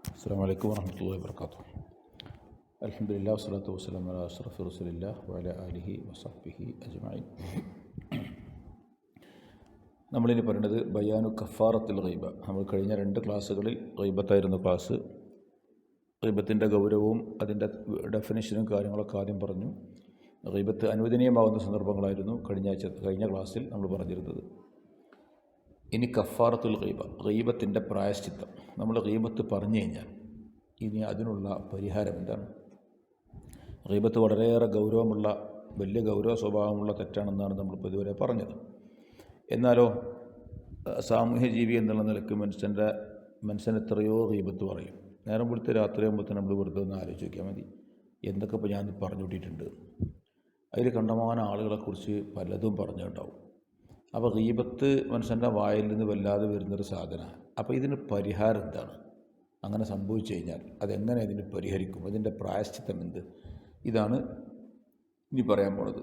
السلام عليكم ورحمة الله وبركاته. الحمد لله والصلاة والسلام على أشرف رسول الله وعلى آله وصحبه أجمعين. നമ്മളിനി പറയുന്നത് ബയാനു കഫാറത്തുൽ ഗൈബ. നമ്മൾ കഴിഞ്ഞ 2 ക്ലാസ്സുകളിൽ ഗൈബത്തായിരുന്നു ക്ലാസ്. ഗൈബത്തിൻ്റെ ഗൗരവവും അതിൻ്റെ ഡെഫിനിഷനും കാര്യങ്ങളൊക്കെ ആദ്യം പറഞ്ഞു. ഗൈബത്ത് അനുവദനീയമാകുന്ന സന്ദർഭങ്ങളായിരുന്നു കഴിഞ്ഞ ക്ലാസ്സിൽ നമ്മൾ പറഞ്ഞിരുന്നത്. ഇനി കഫാറത്തുൽ ഗൈബ, ഗൈബത്തിൻ്റെ പ്രായശ്ചിത്തം. നമ്മൾ ഗൈബത്ത് പറഞ്ഞു കഴിഞ്ഞാൽ ഇനി അതിനുള്ള പരിഹാരം എന്താണ്? ഗൈബത്ത് വളരെയേറെ ഗൗരവമുള്ള, വലിയ ഗൗരവ സ്വഭാവമുള്ള തെറ്റാണെന്നാണ് നമ്മളിപ്പോൾ ഇതുവരെ പറഞ്ഞത്. എന്നാലോ സാമൂഹ്യ ജീവി എന്നുള്ള നിലയ്ക്ക് മനുഷ്യൻ എത്രയോ ഗൈബത്ത് പറയും. നേരം വെളുത്ത് രാത്രിയാകുമ്പോഴത്തേന് നമ്മൾ വെറുതെ ഒന്ന് ആലോചിച്ച് നോക്കിയാൽ മതി, എന്തൊക്കെ ഇപ്പോൾ ഞാൻ പറഞ്ഞു വിട്ടിട്ടുണ്ട്. അതിൽ കണ്ടമാന ആളുകളെക്കുറിച്ച് പലതും പറഞ്ഞിട്ടുണ്ടാവും. അപ്പോൾ ഗീബത്ത് മനുഷ്യൻ്റെ വായിൽ നിന്ന് വല്ലാതെ വരുന്നൊരു സാധനമാണ്. അപ്പോൾ ഇതിന് പരിഹാരം എന്താണ്? അങ്ങനെ സംഭവിച്ചു കഴിഞ്ഞാൽ അതെങ്ങനെ ഇതിന് പരിഹരിക്കും? അതിൻ്റെ പ്രായശ്ചിത്തം എന്ത്? ഇതാണ് ഇനി പറയാൻ പോണത്.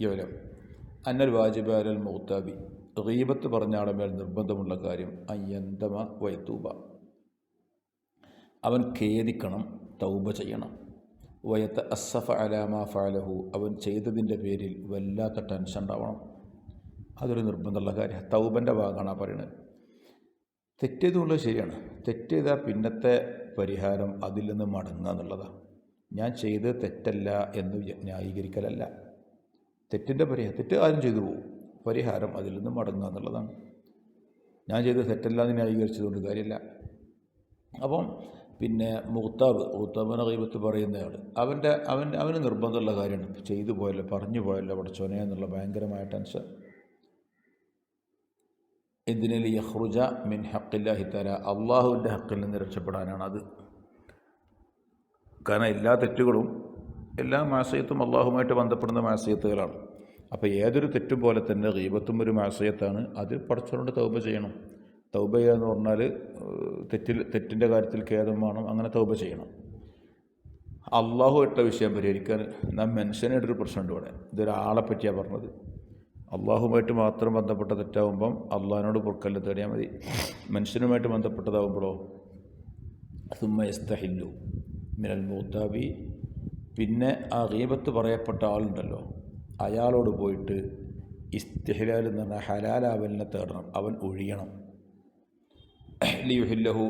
യവലം അന്നൽ വാജിബാലൽ മൗത്താബി, ഗീബത്ത് പറഞ്ഞ ആളുടെ മേൽ നിർബന്ധമുള്ള കാര്യം അയ്യന്തമ വയത്തൂബ, അവൻ ഖേദിക്കണം, തൗബ ചെയ്യണം. വയത്ത അസ്സഫ അലാമ ഫഅലഹു, അവൻ ചെയ്തതിൻ്റെ പേരിൽ വല്ലാത്ത ടെൻഷൻ ഉണ്ടാവണം. അതൊരു നിർബന്ധമുള്ള കാര്യമാണ്. തൗബൻ്റെ ഭാഗമാണ് ആ പറയുന്നത്. തെറ്റെയ്തുള്ളത് ശരിയാണ്. തെറ്റെയ്താൽ പിന്നത്തെ പരിഹാരം അതിൽ നിന്ന് മടങ്ങുക എന്നുള്ളതാണ്. ഞാൻ ചെയ്ത് തെറ്റല്ല എന്ന് ന്യായീകരിക്കലല്ല. തെറ്റിൻ്റെ പരിഹാരം, തെറ്റ് ആരും ചെയ്തു പോകും, പരിഹാരം അതിൽ നിന്ന് മടങ്ങുക എന്നുള്ളതാണ്. ഞാൻ ചെയ്ത് തെറ്റല്ല എന്ന് ന്യായീകരിച്ചതുകൊണ്ട് കാര്യമില്ല. അപ്പം പിന്നെ മുഖ്താബിനെ ഗൈബത്ത് പറയുന്നയാൾ അവന് നിർബന്ധമുള്ള കാര്യമാണ്. ചെയ്തു പോയല്ലോ, പറഞ്ഞു പോയല്ലോ പടച്ചോനെ എന്നുള്ള ഭയങ്കരമായ ടെൻഷൻ. എന്തിനേലും യഖ്റുജ മിൻ ഹഖില്ലാഹി തആല, അള്ളാഹുവിൻ്റെ ഹക്കിൽ നിന്ന് രക്ഷപ്പെടാനാണ് അത്. കാരണം എല്ലാ തെറ്റുകളും, എല്ലാ മാസയത്തും അള്ളാഹുമായിട്ട് ബന്ധപ്പെടുന്ന മാസയത്തുകളാണ്. അപ്പോൾ ഏതൊരു തെറ്റും പോലെ തന്നെ ഗീബത്തും ഒരു മാസയത്താണ്. അത് പടച്ചവനോട് തൗബ ചെയ്യണം. തൗബ ചെയ്യുക എന്ന് പറഞ്ഞാൽ തെറ്റിൻ്റെ കാര്യത്തിൽ ഖേദം വേണം, അങ്ങനെ തൗബ ചെയ്യണം. അള്ളാഹുമായിട്ടുള്ള വിഷയം പരിഹരിക്കാൻ നാം മനുഷ്യനായിട്ടൊരു പ്രശ്നമുണ്ട് ഇവിടെ. ഇതൊരാളെ പറ്റിയാണ് പറഞ്ഞത്. അള്ളാഹുമായിട്ട് മാത്രം ബന്ധപ്പെട്ട തെറ്റാവുമ്പം അള്ളാഹിനോട് പൊറുക്കലിനെ തേടിയാൽ മതി. മനുഷ്യനുമായിട്ട് ബന്ധപ്പെട്ടതാവുമ്പോഴോ സുമ്മ യസ്തഹില്ലു മിനൽ മൂത്താബി, പിന്നെ ആ ഗീബത്ത് പറയപ്പെട്ട ആളുണ്ടല്ലോ അയാളോട് പോയിട്ട് ഇസ്തിഹ്ലാൽ എന്ന് പറഞ്ഞാൽ ഹലാലാവലിനെ തേടണം, അവൻ ഒഴിയണം. ലിയുഹില്ലഹു,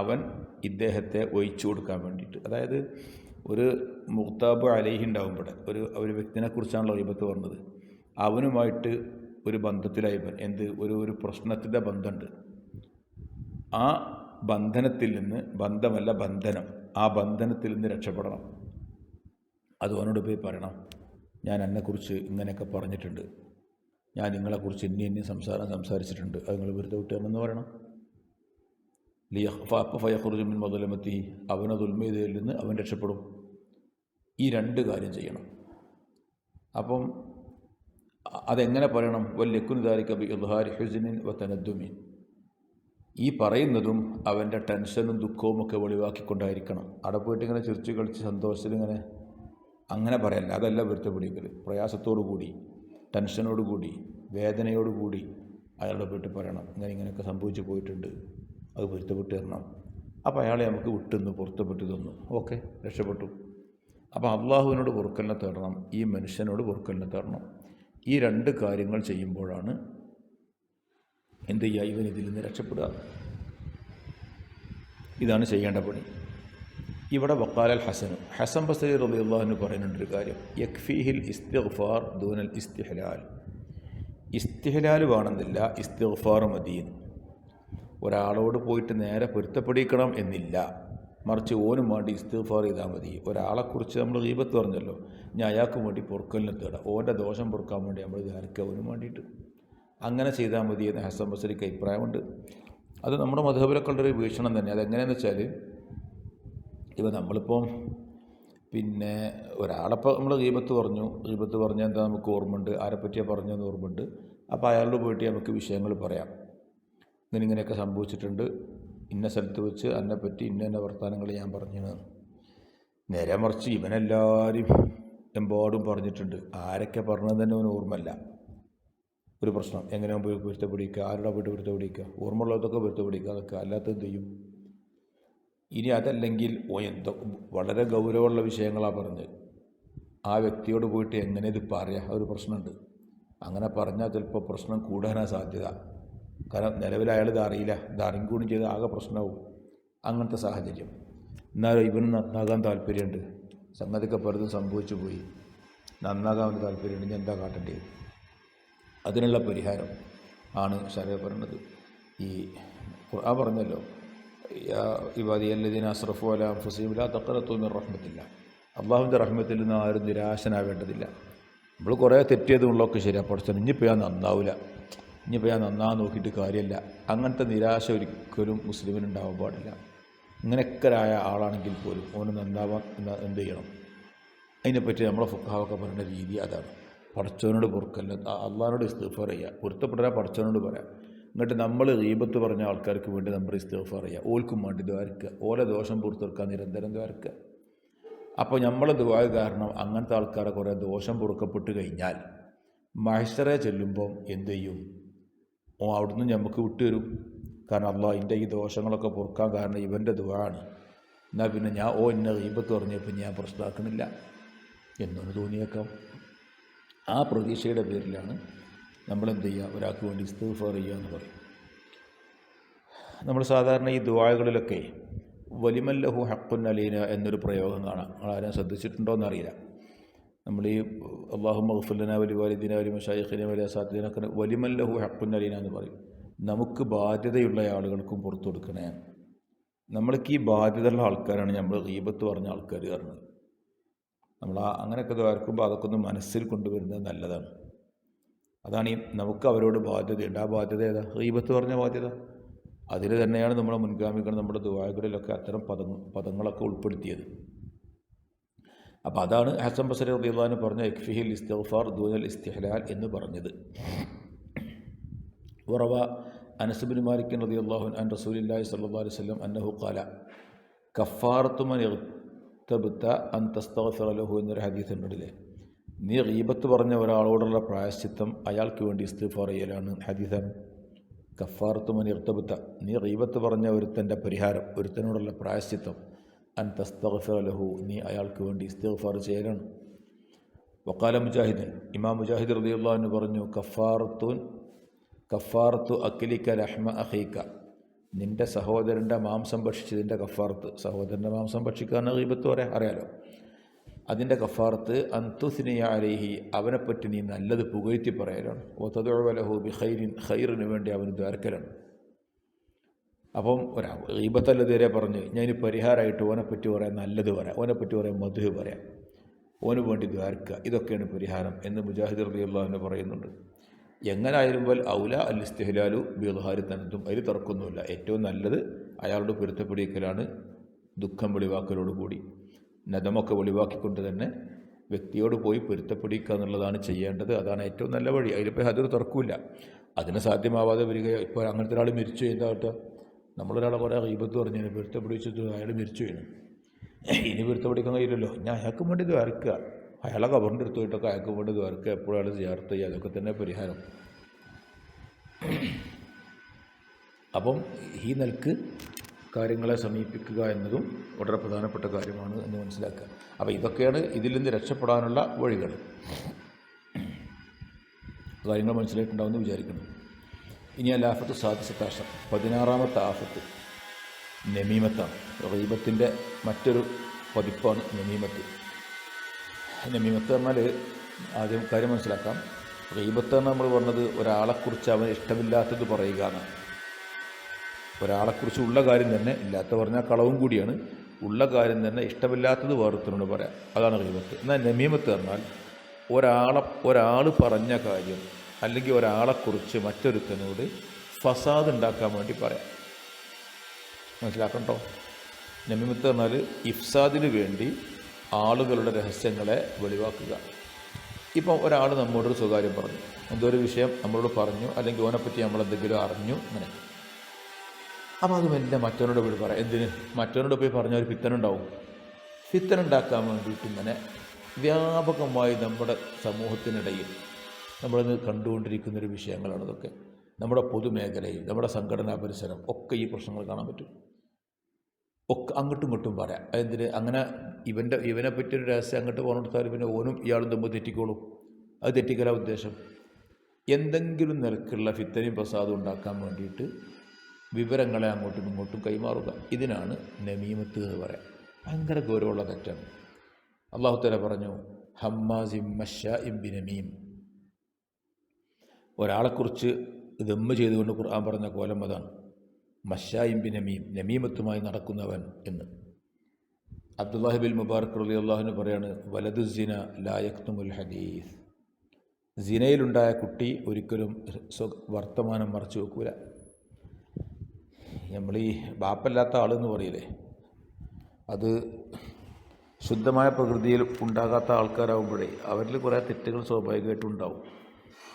അവൻ ഇദ്ദേഹത്തെ ഒഴിച്ചു കൊടുക്കാൻ വേണ്ടിയിട്ട്. അതായത് ഒരു മുഖ്താബ് അലൈഹി ഉണ്ടാകുമ്പോൾ ഒരു വ്യക്തിനെക്കുറിച്ചാണല്ലോ ഗീബത്ത് പറഞ്ഞത്. അവനുമായിട്ട് ഒരു ബന്ധത്തിലായവൻ ഒരു പ്രശ്നത്തിൻ്റെ ബന്ധമുണ്ട്. ആ ബന്ധനത്തിൽ നിന്ന്, ബന്ധമല്ല ബന്ധനം, ആ ബന്ധനത്തിൽ നിന്ന് രക്ഷപ്പെടണം. അത് അവനോട് പോയി പറയണം, ഞാൻ എന്നെക്കുറിച്ച് ഇങ്ങനെയൊക്കെ പറഞ്ഞിട്ടുണ്ട്, ഞാൻ നിങ്ങളെക്കുറിച്ച് ഇനി സംസാരിച്ചിട്ടുണ്ട്, അത് നിങ്ങൾ വെറുതെ വിട്ടുകയെന്ന് പറയണം. ഫയഖ്റുജു മിൻ മദ്ലമത്തിഹി, അവനെ ദുൽമ ചെയ്തതിൽ നിന്ന് അവൻ രക്ഷപ്പെടും. ഈ 2 കാര്യം ചെയ്യണം. അപ്പം അതെങ്ങനെ പറയണം? വല്യക്കുൻ ദാലിക ബി ഇദ്ഹാരി ഹുസ്നിൻ വ തനദ്ദുമിൻ, ഈ പറയുന്നതും അവൻ്റെ ടെൻഷനും ദുഃഖവും ഒക്കെ വെളിവാക്കിക്കൊണ്ടായിരിക്കണം. അവിടെ പോയിട്ട് ഇങ്ങനെ ചിരിച്ച് കളിച്ച് സന്തോഷത്തിലിങ്ങനെ അങ്ങനെ പറയല്ല. അതല്ല പൊരുത്തപ്പെടിക്കൽ. പ്രയാസത്തോടുകൂടി, ടെൻഷനോടുകൂടി, വേദനയോടുകൂടി അയാളുടെ പോയിട്ട് പറയണം, ഇങ്ങനെയൊക്കെ സംഭവിച്ചു പോയിട്ടുണ്ട്, അത് പൊരുത്തപ്പെട്ട് തരണം. അപ്പോൾ അയാളെ നമുക്ക് വിട്ടുനിന്ന് പൊരുത്തപ്പെട്ട് തന്നു, ഓക്കെ, രക്ഷപ്പെട്ടു. അപ്പോൾ അള്ളാഹുവിനോട് പൊറുക്കലിനെ തേടണം, ഈ മനുഷ്യനോട് പൊറുക്കലിനെ തേടണം. ഈ 2 കാര്യങ്ങൾ ചെയ്യുമ്പോഴാണ് എന്ത് ചെയ്യുക? ഇവൻ ഇതിൽ നിന്ന് രക്ഷപ്പെടുക. ഇതാണ് ചെയ്യേണ്ട പണി. ഇവിടെ വഖാലൽ ഹസൻ ബസ്രി റളിയല്ലാഹു അൻഹു പറയുന്നുണ്ടൊരു കാര്യം, യക്ഫീഹിൽ ഇസ്തിഗ്ഫാർ ദൂനൽ ഇസ്തിഹ്ലാൽ. ഇസ്തിഹ്ലാൽ വേണമെന്നില്ല, ഇസ്തിഗ്ഫാർ മദീൻ. ഒരാളോട് പോയിട്ട് നേരെ പൊരുത്തപ്പെടിക്കണം എന്നില്ല, മറിച്ച് ഓനും വേണ്ടി ഇസ്തിഗ്ഫാർ ചെയ്താൽ മതി. ഒരാളെക്കുറിച്ച് നമ്മൾ ഗീബത്ത് പറഞ്ഞല്ലോ, ഞാൻ അയാൾക്ക് വേണ്ടി പൊറുക്കലിനെ തേടാം, ഓൻ്റെ ദോഷം പൊറുക്കാൻ വേണ്ടി നമ്മൾ ധാരിക്കുക ഓനും വേണ്ടിയിട്ട്. അങ്ങനെ ചെയ്താൽ മതി എന്ന് ഹസൻ ബസ്രിക്ക് അഭിപ്രായമുണ്ട്. അത് നമ്മുടെ മദ്ഹബിലൊക്കെ ഉള്ളൊരു വീക്ഷണം തന്നെ. അതെങ്ങനെയാണെന്ന് വെച്ചാൽ, ഇപ്പോൾ നമ്മളിപ്പം പിന്നെ ഒരാളപ്പോൾ നമ്മൾ ഗീബത്ത് പറഞ്ഞാൽ എന്താ നമുക്ക് ഓർമ്മയുണ്ട്, ആരെപ്പറ്റിയാണ് പറഞ്ഞതെന്ന് ഓർമ്മയുണ്ട്. അപ്പോൾ അയാളോട് പോയിട്ട് നമുക്ക് വിഷയങ്ങൾ പറയാം, ഇങ്ങനെയൊക്കെ സംഭവിച്ചിട്ടുണ്ട്, ഇന്ന സ്ഥലത്ത് വെച്ച് എന്നെപ്പറ്റി ഇന്ന വർത്തമാനങ്ങൾ ഞാൻ പറഞ്ഞതാണ്. നേരെ മറിച്ച് ഇവനെല്ലാവരും എമ്പാടും പറഞ്ഞിട്ടുണ്ട്, ആരൊക്കെ പറഞ്ഞത് തന്നെ അവന് ഓർമ്മല്ല. ഒരു പ്രശ്നം എങ്ങനെയാണ് പോയി പൊരുത്തപ്പെടിക്കുക, ആരുടെ പോയിട്ട് പൊരുത്തപ്പെടിക്കുക? ഓർമ്മയുള്ളതൊക്കെ പൊരുത്തപ്പെടിക്കുക, അതൊക്കെ അല്ലാത്ത എന്ത് ചെയ്യും? ഇനി അതല്ലെങ്കിൽ വളരെ ഗൗരവമുള്ള വിഷയങ്ങളാണ് പറഞ്ഞത്, ആ വ്യക്തിയോട് പോയിട്ട് എങ്ങനെ ഇത് പറയാം, ഒരു പ്രശ്നമുണ്ട്. അങ്ങനെ പറഞ്ഞാൽ ചിലപ്പോൾ പ്രശ്നം കൂടാനാണ് സാധ്യത. കാരണം നിലവിൽ അയാൾ ഇത് അറിയില്ല, ഇത് അറിയുകൂടി ചെയ്ത് ആകെ പ്രശ്നമാവും. അങ്ങനത്തെ സാഹചര്യം. എന്നാലും ഇവന് നന്നാകാൻ താല്പര്യമുണ്ട്, സംഗതിക്ക് പലതും സംഭവിച്ചു പോയി, നന്നാകാൻ വേണ്ടി താല്പര്യമുണ്ട്, ഇനി എന്താ കാട്ടേണ്ടത്? അതിനുള്ള പരിഹാരം ആണ് ശരിയ പറയുന്നത്. ഈ ഖുർആൻ പറഞ്ഞല്ലോ, ഇബാദിയല്ലദീന അസ്റഫു അലാ അൻഫുസിഹിം ലാ തഖ്നതു മിർ റഹ്മത്തില്ല. അള്ളാഹുവിൻ്റെ റഹ്മത്തിൽ നിന്ന് ആരും നിരാശനാവേണ്ടതില്ല. നമ്മൾ കുറേ തെറ്റിയതുള്ളതൊക്കെ ശരിയാണ്, പഠിച്ചാൽ ഇനിയിപ്പോൾ ഞാൻ നന്നാവില്ല, ഇനിയിപ്പോൾ ഞാൻ നന്നാകാൻ നോക്കിയിട്ട് കാര്യമില്ല, അങ്ങനത്തെ നിരാശ ഒരിക്കലും മുസ്ലിമിനുണ്ടാവാൻ പാടില്ല. ഇങ്ങനെയൊക്കെ ആളാണെങ്കിൽ പോലും അവന് നന്നാവാൻ എന്ത് ചെയ്യണം? അതിനെപ്പറ്റി നമ്മളെ ഫുഖഹാവൊക്കെ പറയുന്ന രീതി അതാണ്. പടച്ചവനോട് പൊറുക്കല്ല, അള്ളാഹിനോട് ഇസ്തിഗ്ഫാർ ചെയ്യുക. പൊരുത്തപ്പെടാൻ പടച്ചവനോട് പറയാം. എന്നിട്ട് നമ്മൾ ഗീബത്ത് പറഞ്ഞ ആൾക്കാർക്ക് വേണ്ടി നമ്മൾ ഇസ്തിഗ്ഫാർ ചെയ്യുക, ഓൽക്കും വേണ്ടി ദ്വാരക്കുക, ഓലെ ദോഷം പുറത്തെടുക്കാൻ നിരന്തരം ദ്വാരക്കുക. അപ്പോൾ നമ്മൾ ദുആ കാരണം അങ്ങനത്തെ ആൾക്കാരെ കുറേ ദോഷം പൊറുക്കപ്പെട്ട് കഴിഞ്ഞാൽ മഹ്ശറെ ചെല്ലുമ്പം എന്ത് ചെയ്യും? അവിടുന്ന് നമുക്ക് വിട്ടുവരും. കാരണം അള്ളാഹ് എൻ്റെ ഈ ദോഷങ്ങളൊക്കെ പൊറുക്കാൻ കാരണം ഇവൻ്റെ ദുആ ആണ്. എന്നാൽ പിന്നെ ഞാൻ എന്നെ ഗീബത്ത് പറഞ്ഞപ്പോൾ ഞാൻ പ്രശ്നമാക്കണില്ല എന്നൊന്ന് തോന്നിയേക്കാം. ആ പ്രതീക്ഷയുടെ പേരിലാണ് നമ്മളെന്ത് ചെയ്യുക, ഒരാൾക്ക് വേണ്ടി ഇസ്തിഗ്ഫാർ ചെയ്യുക എന്ന് പറയും. നമ്മൾ സാധാരണ ഈ ദുആകളിലൊക്കെ വലിമല്ലഹു ഹഖ്ഖുൻ അലീന എന്നൊരു പ്രയോഗം കാണാം. ആരും ശ്രദ്ധിച്ചിട്ടുണ്ടോ എന്നറിയില്ല. നമ്മൾ ഈ അല്ലാഹുമ്മ ഗ്ഫിർ ലനാ വലിവാലിദിന വലിമശായിഖിന വലിഅസാതിദിനൊക്കെ വലിമല്ലഹു ഹഖ്ഖുൻ അലീന എന്ന് പറയും. നമുക്ക് ബാധ്യതയുള്ള ആളുകൾക്കും പുറത്തു കൊടുക്കണേ. നമ്മൾക്ക് ഈ ബാധ്യതയുള്ള ആൾക്കാരാണ് നമ്മൾ ഗീബത്ത് പറഞ്ഞ ആൾക്കാർ പറഞ്ഞത്. നമ്മൾ അങ്ങനെയൊക്കെ ദ്വാരക്കുമ്പോൾ അതൊക്കെ ഒന്ന് മനസ്സിൽ കൊണ്ടുവരുന്നത് നല്ലതാണ്. അതാണ് ഈ നമുക്ക് അവരോട് ബാധ്യതയുണ്ട്. ആ ബാധ്യത ഏതാ? ഗീബത്ത് പറഞ്ഞ ബാധ്യത. അതിൽ തന്നെയാണ് നമ്മുടെ മുൻഗാമികൾ നമ്മുടെ ദുആകളിലൊക്കെ അത്തരം പദങ്ങളൊക്കെ ഉൾപ്പെടുത്തിയത്. അപ്പോൾ അതാണ് ഹസൻ ബസരി റളിയല്ലാഹു അൻഹു പറഞ്ഞ യക്ഫിഹിൽ ഇസ്തിഗ്ഫാർ ദൂനൽ ഇസ്തിഹ്ലാൽ എന്ന് പറഞ്ഞത്. വറവ അനസ് ബിൻ മാലിക് റളിയല്ലാഹു അൻ റസൂലില്ലാഹി സ്വല്ലല്ലാഹു അലൈഹി വസല്ലം അന്നഹു ഖാല കഫാറത്തു മൻ ഇഗ്തബത അൻ തസ്തഗ്ഫിറ ലഹു എന്നൊരു ഹദീസ് ഉണ്ടല്ലേ. നീ ഗീബത്ത് പറഞ്ഞ ഒരാളോടുള്ള പ്രായശ്ചിത്തം അയാൾക്ക് വേണ്ടി ഇസ്തിഗ്ഫാർ ചെയ്യലാണ് ഹദീസാണ്. കഫാറത്തു മൻ ഇഗ്തബത, നീ ഗീബത്ത് പറഞ്ഞ ഒരുത്തൻ്റെ പരിഹാരം, ഒരുത്തനോടുള്ള പ്രായശ്ചിത്തം അൻ തസ്തഗ്ഫിറ ലഹു, നീ അയാൾക്ക് വേണ്ടി ഇസ്തിഗ്ഫാർ ചെയ്യലാണ്. വഖാല മുജാഹിദൻ, ഇമാം മുജാഹിദ് റളിയല്ലാഹു അൻഹു പറഞ്ഞു കഫാറത്തു അക്ലിക ലഹ്മ അഖീക, നിൻ്റെ സഹോദരൻ്റെ മാംസം ഭക്ഷിച്ചതിൻ്റെ കഫാറത്ത്. സഹോദരൻ്റെ മാംസം ഭക്ഷിക്കാന്ന് ഗീബത്ത് അറിയാലോ. അതിൻ്റെ കഫാറത്ത് അൻതുസ്നിയ അലൈഹി, അവനെപ്പറ്റി നീ നല്ലത് പുകഴ്ത്തി പറയലാണ്. വതദഉ ലഹു ബിഖൈരിൻ, ഖൈറിന് വേണ്ടി അവന് ദ്വാരക്കലാണ്. അപ്പം ഗീബത്തല്ലതേരെ പറഞ്ഞ് ഞാനിനി പരിഹാരമായിട്ട് ഓനെപ്പറ്റി പറയാം, നല്ലത് പറയാം, ഓനെപ്പറ്റി പറയാം, മദ്ഹ് പറയാം, ഓന് വേണ്ടി ദ്വാരക്കുക, ഇതൊക്കെയാണ് പരിഹാരം എന്ന് മുജാഹിദ് റളിയല്ലാഹു അൻഹു പറയുന്നുണ്ട്. എങ്ങനായാലും വൽ ഔല അൽ ഇസ്തിഹ്ലാലു ബിദ്ഹാരി തനതും, അതിൽ തർക്കമൊന്നുമില്ല. ഏറ്റവും നല്ലത് അയാളോട് പൊരുത്തപ്പെടിക്കലാണ്, ദുഃഖം വെളിവാക്കലോടുകൂടി നദമൊക്കെ വെളിവാക്കിക്കൊണ്ട് തന്നെ വ്യക്തിയോട് പോയി പൊരുത്തപ്പെടിക്കുക എന്നുള്ളതാണ് ചെയ്യേണ്ടത്. അതാണ് ഏറ്റവും നല്ല വഴി. അതിലിപ്പോൾ അതൊരു തർക്കമില്ല. അതിന് സാധ്യമാവാതെ വരിക, ഇപ്പോൾ അങ്ങനത്തെ ഒരാൾ മരിച്ചു എന്താകട്ടെ, നമ്മളൊരാളെ കുറേ ഗീബത്ത് പറഞ്ഞതിന് പൊരുത്തപ്പെടിച്ചിട്ട് അയാൾ മരിച്ചു വീണ്, ഇനി പൊരുത്തപ്പെടിക്കാൻ കഴിയില്ലല്ലോ, ഞാൻ അയാൾക്ക് വേണ്ടി ദ്വാരക്കുക, അയാളെ കബറിൻ്റെ അടുത്ത് പോയിട്ടൊക്കെ അയാൾക്ക് വേണ്ടി ദ്വാരക്കുക, എപ്പോഴും അയാൾ സിയാറത്ത് ചെയ്യുക, അതൊക്കെ തന്നെ പരിഹാരം. അപ്പം ഈ നിലക്ക് കാര്യങ്ങളെ സമീപിക്കുക എന്നതും വളരെ പ്രധാനപ്പെട്ട കാര്യമാണ് എന്ന് മനസ്സിലാക്കുക. അപ്പോൾ ഇതൊക്കെയാണ് ഇതിൽ നിന്ന് രക്ഷപ്പെടാനുള്ള വഴികൾ. കാര്യങ്ങൾ മനസ്സിലായിട്ടുണ്ടാവുമെന്ന് വിചാരിക്കണം. ഇനി ആഫത്ത് സാദിസത്താശം, 16ാമത്തെ ആഫത്ത് നമീമത്താണ്. ഗീബത്തിൻ്റെ മറ്റൊരു പതിപ്പാണ് നമീമത്ത്. നമീമത്ത് പറഞ്ഞാൽ ആദ്യം കാര്യം മനസ്സിലാക്കാം. ഗീബത്ത് എന്ന് നമ്മൾ പറഞ്ഞത് ഒരാളെക്കുറിച്ച് അവന് ഇഷ്ടമില്ലാത്തത് പറയുക എന്നാണ്. ഒരാളെക്കുറിച്ച് ഉള്ള കാര്യം തന്നെ, ഇല്ലാത്ത പറഞ്ഞാൽ കളവും കൂടിയാണ്, ഉള്ള കാര്യം തന്നെ ഇഷ്ടമില്ലാത്തത് വേറൊരുത്തനോട് പറയാം, അതാണ് ഗീബത്ത്. എന്നാൽ നമീമത്ത് പറഞ്ഞാൽ ഒരാൾ പറഞ്ഞ കാര്യം അല്ലെങ്കിൽ ഒരാളെക്കുറിച്ച് മറ്റൊരുത്തനോട് ഫസാദ് ഉണ്ടാക്കാൻ വേണ്ടി പറയാം. മനസ്സിലാക്കണ്ടോ? നമീമത്ത് പറഞ്ഞാൽ ഇഫ്സാദിന് വേണ്ടി ആളുകളുടെ രഹസ്യങ്ങളെ വെളിവാക്കുക. ഇപ്പം ഒരാൾ നമ്മോടൊരു സ്വകാര്യം പറഞ്ഞു, എന്തോ ഒരു വിഷയം നമ്മളോട് പറഞ്ഞു, അല്ലെങ്കിൽ ഓനെപ്പറ്റി നമ്മളെന്തെങ്കിലും അറിഞ്ഞു, അങ്ങനെ. അപ്പോൾ അത് മെല്ലെ മറ്റവനോട് പോയി പറയാം. എന്തിന്? മറ്റവനോട് പോയി പറഞ്ഞാൽ ഒരു ഫിത്തനുണ്ടാവും. ഫിത്തനുണ്ടാക്കാൻ വേണ്ടിയിട്ട് ഇങ്ങനെ വ്യാപകമായി നമ്മുടെ സമൂഹത്തിനിടയിൽ നമ്മളിന്ന് കണ്ടുകൊണ്ടിരിക്കുന്നൊരു വിഷയങ്ങളാണ് ഇതൊക്കെ. നമ്മുടെ പൊതുമേഖലയിൽ, നമ്മുടെ സംഘടനാ പരിസരം ഒക്കെ ഈ പ്രശ്നങ്ങൾ കാണാൻ പറ്റും. ഒക്കെ അങ്ങോട്ടും ഇങ്ങോട്ടും പറയാം. അതെന്തിന് അങ്ങനെ ഇവനെ പറ്റിയൊരു രഹസ്യം അങ്ങോട്ട് പറഞ്ഞെടുത്താൽ പിന്നെ ഓനും ഇയാളും തമ്മിൽ തെറ്റിക്കോളും. അത് തെറ്റിക്കലാ ഉദ്ദേശം. എന്തെങ്കിലും നിലക്കുള്ള ഫിത്തനയും പ്രസാദം ഉണ്ടാക്കാൻ വേണ്ടിയിട്ട് വിവരങ്ങളെ അങ്ങോട്ടും ഇങ്ങോട്ടും കൈമാറുക. ഇതിനാണ് നമീമത്ത് എന്ന് പറയാം. ഭയങ്കര ഗൗരവമുള്ള തെറ്റാണ്. അല്ലാഹു തആല പറഞ്ഞു, ഹമ്മാസിം മശ്ശാഇം ബിനമീം. ഒരാളെക്കുറിച്ച് ദമ്മ് ചെയ്തുകൊണ്ട് ഖുർആൻ പറഞ്ഞ കോലം അതാണ്, മശ്ശാഇം ബിനമീം, നമീമത്തുമായി നടക്കുന്നവൻ എന്ന്. അബ്ദുല്ലാഹി ബിൻ മുബാറക് റളിയല്ലാഹു അൻഹു പറയാണ്, വലദുസ്സിന ലാ യക്തുമുൽ ഹദീസ്. സിനയിലുണ്ടായ കുട്ടി ഒരിക്കലും വർത്തമാനം മറച്ചു വെക്കൂല. നമ്മൾ ഈ ബാപ്പല്ലാത്ത ആളെന്ന് പറയില്ലേ, അത് ശുദ്ധമായ പ്രകൃതിയിൽ ഉണ്ടാകാത്ത ആൾക്കാരാകുമ്പോഴേ അവരിൽ കുറേ തെറ്റുകൾ സ്വാഭാവികമായിട്ടും ഉണ്ടാവും.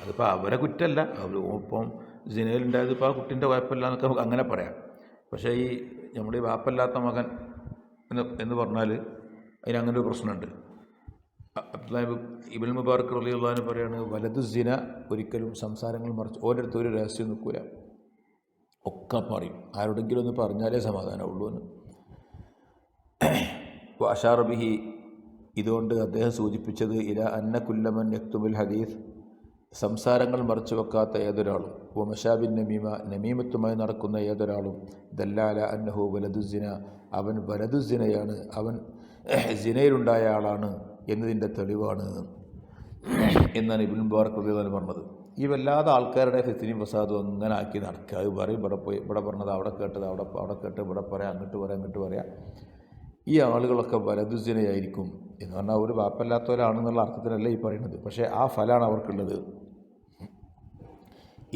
അതിപ്പോൾ അവരെ കുറ്റമല്ല, അവർ ഇപ്പം സിനയിലുണ്ടായത് ഇപ്പോൾ ആ കുട്ടീൻ്റെ കുഴപ്പമില്ല എന്നൊക്കെ അങ്ങനെ പറയാം. പക്ഷേ ഈ നമ്മുടെ ഈ ബാപ്പല്ലാത്ത മകൻ എന്ന് പറഞ്ഞാൽ അതിനങ്ങനെ ഒരു പ്രശ്നമുണ്ട്. അബ്ദുല്ലാഹി ഇബ്നുൽ മുബാറക് റളിയല്ലാഹു അൻഹു പറയാണ്, വലതു സിന ഒരിക്കലും സംസാരങ്ങൾ മറിച്ച് ഓരോരുത്തർ ഒരു രഹസ്യം നിൽക്കൂല, ഒക്കെ പറയും. ആരോടെങ്കിലും ഒന്ന് പറഞ്ഞാലേ സമാധാനമുള്ളൂ എന്ന്. അഷാറ ബിഹി, ഇതുകൊണ്ട് അദ്ദേഹം സൂചിപ്പിച്ചത് ഇല അന്ന കുല്ലമൻ യക്തുബുൽ ഹദീസ്, സംസാരങ്ങൾ മറച്ചു വെക്കാത്ത ഏതൊരാളും, വമശാബിൻ നമീമ, നമീമത്തുമായി നടക്കുന്ന ഏതൊരാളും, ദല്ലാല അന്നഹു വലദുസിന, അവൻ വലദുസിനയാണ്, അവൻ സിനയിലുണ്ടായ ആളാണ് എന്നതിൻ്റെ തെളിവാണ് എന്നാണ് ഇബ്നുൽ മുബാറക് റളിയല്ലാഹു അൻഹു പറഞ്ഞത്. ഈ വല്ലാതെ ആൾക്കാരുടെ ഫിത്നയും ഫസാദും അങ്ങനെ ആക്കി നടക്കുക. അത് പറയും, ഇവിടെ പോയി ഇവിടെ പറഞ്ഞത് അവിടെ കേട്ടത് അവിടെ കേട്ട് ഇവിടെ പറയാം, അങ്ങോട്ട് പറയാം. ഈ ആളുകളൊക്കെ വലദുസിനയായിരിക്കും എന്ന് പറഞ്ഞാൽ ഒരു വാപ്പല്ലാത്തവരാണെന്നുള്ള അർത്ഥത്തിലല്ല ഈ പറയുന്നത്, പക്ഷേ ആ ഫലാണ് അവർക്കുള്ളത്.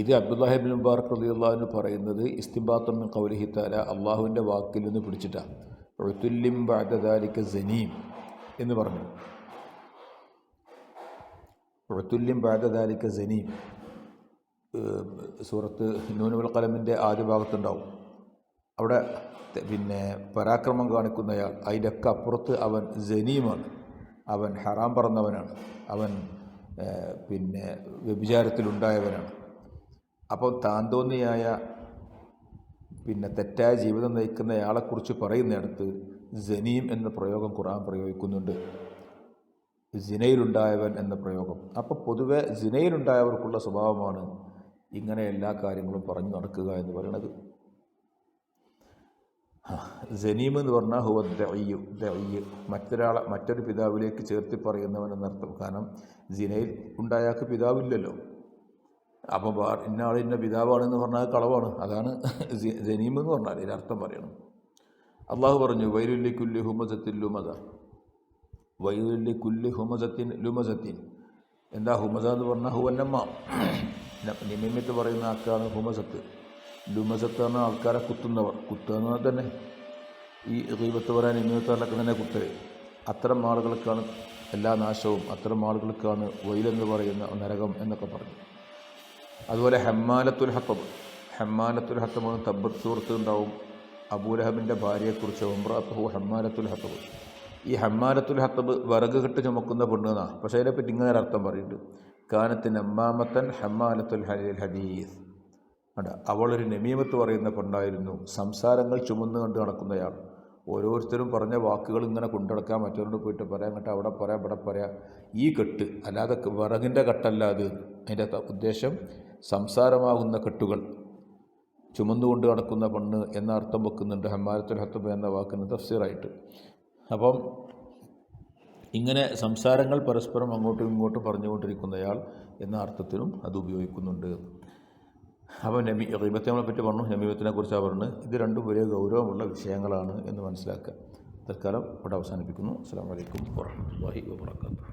ഇത് അബ്ദുല്ലാഹി ഇബ്നുൽ മുബാറക് റളിയല്ലാഹു അൻഹു പറയുന്നത് ഇസ്തിംബാത്തുൻ മിൻ ഖൗലിഹി തആല, അള്ളാഹുവിൻ്റെ വാക്കിൽ നിന്ന് പിടിച്ചിട്ടാണ്. ഉതുല്ലിം ബഅദ ദാലിക സനീം എന്ന് പറഞ്ഞു. ഉതുല്ലിം ബഅദ ദാലിക സനീം സൂറത്ത് നൂൻ വൽ ഖലമിൻ്റെ ആദ്യ ഭാഗത്തുണ്ടാവും. അവിടെ പിന്നെ പരാക്രമം കാണിക്കുന്നയാൾ, അതിൻ്റെ ഒക്കെ അപ്പുറത്ത് അവൻ സനീമാണ്, അവൻ ഹറാം പറഞ്ഞവനാണ്, അവൻ പിന്നെ വ്യഭിചാരത്തിലുണ്ടായവനാണ്. അപ്പോൾ താൻ തോന്നിയായ പിന്നെ തെറ്റായ ജീവിതം നയിക്കുന്നയാളെക്കുറിച്ച് പറയുന്നിടത്ത് സനീം എന്ന പ്രയോഗം ഖുർആൻ പ്രയോഗിക്കുന്നുണ്ട്, സിനയിലുണ്ടായവൻ എന്ന പ്രയോഗം. അപ്പോൾ പൊതുവെ സിനയിലുണ്ടായവർക്കുള്ള സ്വഭാവമാണ് ഇങ്ങനെ എല്ലാ കാര്യങ്ങളും പറഞ്ഞു നടക്കുക എന്ന് പറയുന്നത്. സനീം എന്ന് പറഞ്ഞാൽ ഹുവ ദഈയ്, മറ്റൊരു പിതാവിലേക്ക് ചേർത്തി പറയുന്നവൻ എന്നർത്ഥം. കാരണം സിനയിൽ ഉണ്ടായാൾക്ക് പിതാവില്ലല്ലോ. അപ്പോൾ ഇന്ന ഇന്ന പിതാവാണെന്ന് പറഞ്ഞാൽ കളവാണ്. അതാണ് സനീം എന്ന് പറഞ്ഞാൽ ഇതിനർത്ഥം പറയണം. അള്ളാഹു പറഞ്ഞു, വൈലുല്ലി കുല്ലി ഹുമസത്തിൻ ലുമസ, വൈലുല്ലി കുല്ലി ഹുമസത്തിൻ ലുമസത്തിൻ. എന്താ ഹുമസ എന്ന് പറഞ്ഞാൽ ഹുവന്നമ്മ, നിമിത്ത് പറയുന്ന ആൾക്കാണ് ഹുമസത്ത്. ലുമസത്ത് പറഞ്ഞാൽ ആൾക്കാരെ കുത്തുന്നവർ. കുത്തുക എന്ന് പറഞ്ഞാൽ തന്നെ ഈ ഗീബത്ത് പറയാൻ നിമിത്തമൊക്കെ തന്നെ കുത്തൽ. അത്തരം ആളുകൾക്കാണ് എല്ലാ നാശവും, അത്തരം ആളുകൾക്കാണ് വൈലെന്ന് പറയുന്ന നരകം എന്നൊക്കെ പറഞ്ഞു. അതുപോലെ ഹമ്മാലത്തുൽ ഹത്തബ് എന്ന് തബ്ബത്ത് സൂറത്ത് ഉണ്ടാവും. അബൂലഹബിൻ്റെ ഭാര്യയെക്കുറിച്ച് ഉംറഅത്തുഹു ഹമ്മാലത്തുൽ ഹത്തബ്. ഈ ഹമ്മാലത്തുൽ ഹത്തബ് വിറക് കെട്ട് ചുമക്കുന്ന പെണ്ണെന്നാണ്. പക്ഷേ അതിനെപ്പറ്റി ഇങ്ങനെ ഒരു അർത്ഥം പറയുന്നുണ്ട്, കാനത്തിന് അമ്മാമത്തൻ ഹമ്മാലത്തുൽ ഹദീസ്. അവളൊരു നമീമത്ത് പറയുന്ന പെണ്ണായിരുന്നു, സംസാരങ്ങൾ ചുമന്ന് കണ്ട് നടക്കുന്നയാൾ. ഓരോരുത്തരും പറഞ്ഞ വാക്കുകൾ ഇങ്ങനെ കൊണ്ടുനടക്കാൻ, മറ്റവരോട് പോയിട്ട് പറയാം, കേട്ടോ അവിടെ പറയാം ഇവിടെ പറയാം. ഈ കെട്ട് അല്ലാതെ വിറകിൻ്റെ കെട്ടല്ല അത്. അതിൻ്റെ ഉദ്ദേശം സംസാരമാകുന്ന കെട്ടുകൾ ചുമന്നുകൊണ്ട് നടക്കുന്ന പെണ്ണ് എന്ന അർത്ഥം വെക്കുന്നുണ്ട് ഹമ്മാലത്തുൽ ഹത്തബ് എന്ന വാക്കിന് തഫ്സീറായിട്ട്. അപ്പം ഇങ്ങനെ സംസാരങ്ങൾ പരസ്പരം അങ്ങോട്ടും ഇങ്ങോട്ടും പറഞ്ഞുകൊണ്ടിരിക്കുന്നയാൾ എന്ന അർത്ഥത്തിനും അത് ഉപയോഗിക്കുന്നുണ്ട്. അപ്പോൾ ഗീബത്തെ നമ്മളെ പറ്റി പറഞ്ഞു, നമീമത്തിനെ കുറിച്ചാണ് പറഞ്ഞത്. ഇത് രണ്ടും വലിയ ഗൗരവമുള്ള വിഷയങ്ങളാണ് എന്ന് മനസ്സിലാക്കുക. തൽക്കാലം ഇവിടെ അവസാനിപ്പിക്കുന്നു. അസ്സലാമു അലൈക്കും വറഹ്മത്തുള്ളാഹി വബറകാതുഹു.